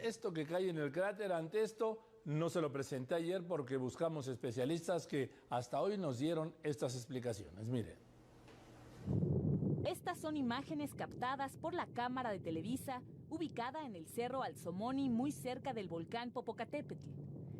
esto que cae en el cráter, ante esto no se lo presenté ayer porque buscamos especialistas que hasta hoy nos dieron estas explicaciones. Miren. Estas son imágenes captadas por la cámara de Televisa, ubicada en el Cerro Alzomoni, muy cerca del volcán Popocatépetl.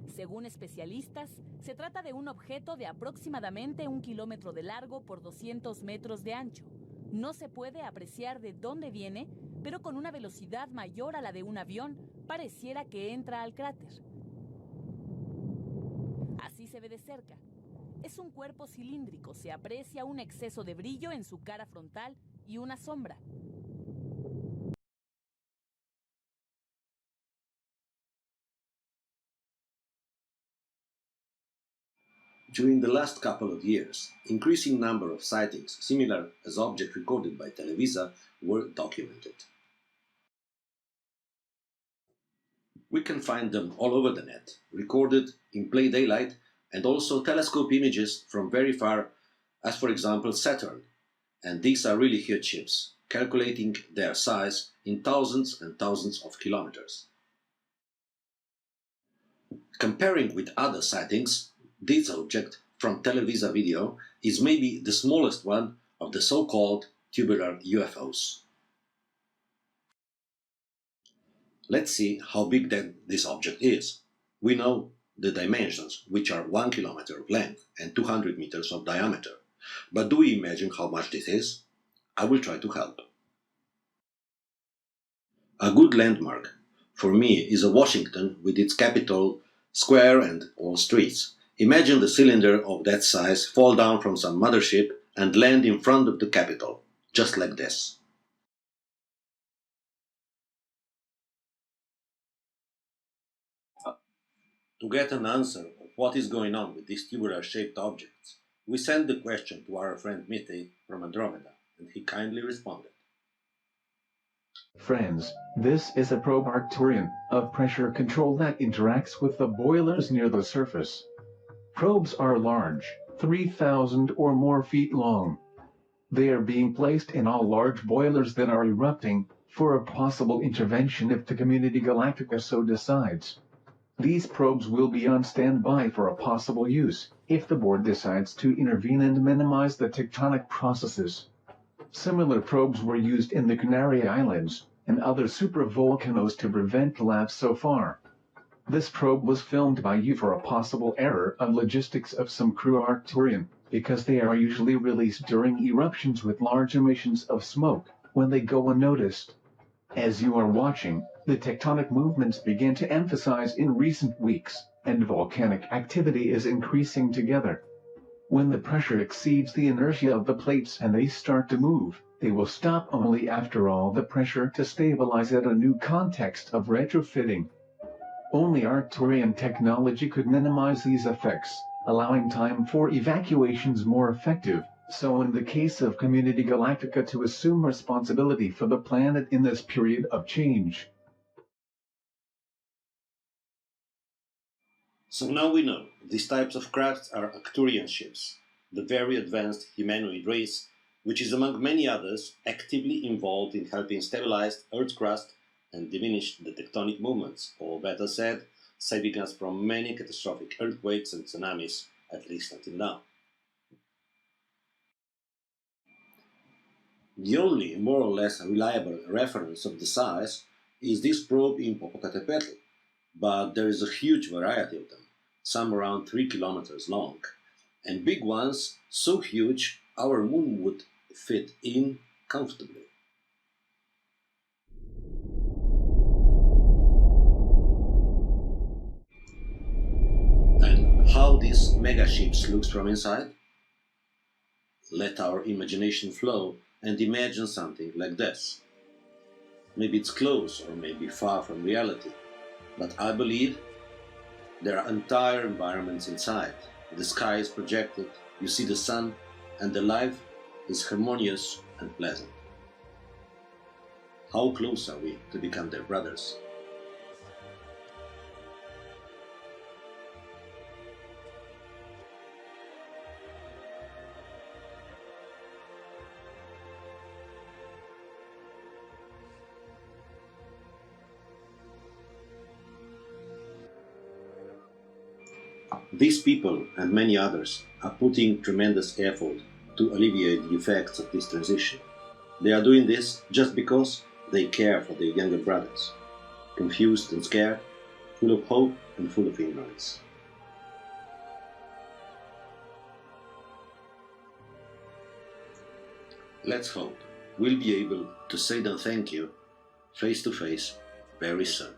Según especialistas, se trata de un objeto de aproximadamente 1 kilómetro de largo por 200 metros de ancho. No se puede apreciar de dónde viene, pero con una velocidad mayor a la de un avión, pareciera que entra al cráter. Así se ve de cerca. Es un cuerpo cilíndrico, se aprecia un exceso de brillo en su cara frontal y una sombra. During the last couple of years, increasing number of sightings similar as objects recorded by Televisa were documented. We can find them all over the net, recorded in plain daylight, and also telescope images from very far, as for example Saturn. And these are really huge ships, calculating their size in thousands and thousands of kilometers. Comparing with other sightings, this object from Televisa video is maybe the smallest one of the so-called tubular UFOs. Let's see how big then this object is. We know the dimensions, which are 1 kilometer of length and 200 meters of diameter. But do we imagine how much this is? I will try to help. A good landmark for me is a Washington with its Capitol Square and all streets. Imagine the cylinder of that size fall down from some mothership and land in front of the Capitol, just like this. To get an answer of what is going on with these tubular-shaped objects, we sent the question to our friend Mitei from Andromeda, and he kindly responded. Friends, this is a probe Arcturian of pressure control that interacts with the boilers near the surface. Probes are large, 3,000 or more feet long. They are being placed in all large boilers that are erupting for a possible intervention if the community Galactica so decides. These probes will be on standby for a possible use if the board decides to intervene and minimize the tectonic processes. Similar probes were used in the Canary Islands and other supervolcanoes to prevent collapse so far. This probe was filmed by you for a possible error of logistics of some crew Arcturian, because they are usually released during eruptions with large emissions of smoke, when they go unnoticed. As you are watching, the tectonic movements begin to emphasize in recent weeks, and volcanic activity is increasing together. When the pressure exceeds the inertia of the plates and they start to move, they will stop only after all the pressure to stabilize at a new context of retrofitting. Only Arcturian technology could minimize these effects, allowing time for evacuations more effective, so in the case of Community Galactica to assume responsibility for the planet in this period of change. So now we know these types of crafts are Arcturian ships, the very advanced humanoid race, which is among many others actively involved in helping stabilize Earth's crust and diminish the tectonic movements, or better said, saving us from many catastrophic earthquakes and tsunamis, at least until now. The only more or less reliable reference of the size is this probe in Popocatepetl, but there is a huge variety of them, some around 3 kilometers long, and big ones so huge our moon would fit in comfortably. And how these mega ships looks from inside? Let our imagination flow and imagine something like this. Maybe it's close or maybe far from reality, but I believe there are entire environments inside. The sky is projected, you see the sun, and the life is harmonious and pleasant. How close are we to become their brothers? These people and many others are putting tremendous effort to alleviate the effects of this transition. They are doing this just because they care for their younger brothers, confused and scared, full of hope and full of ignorance. Let's hope we'll be able to say them thank you face to face very soon.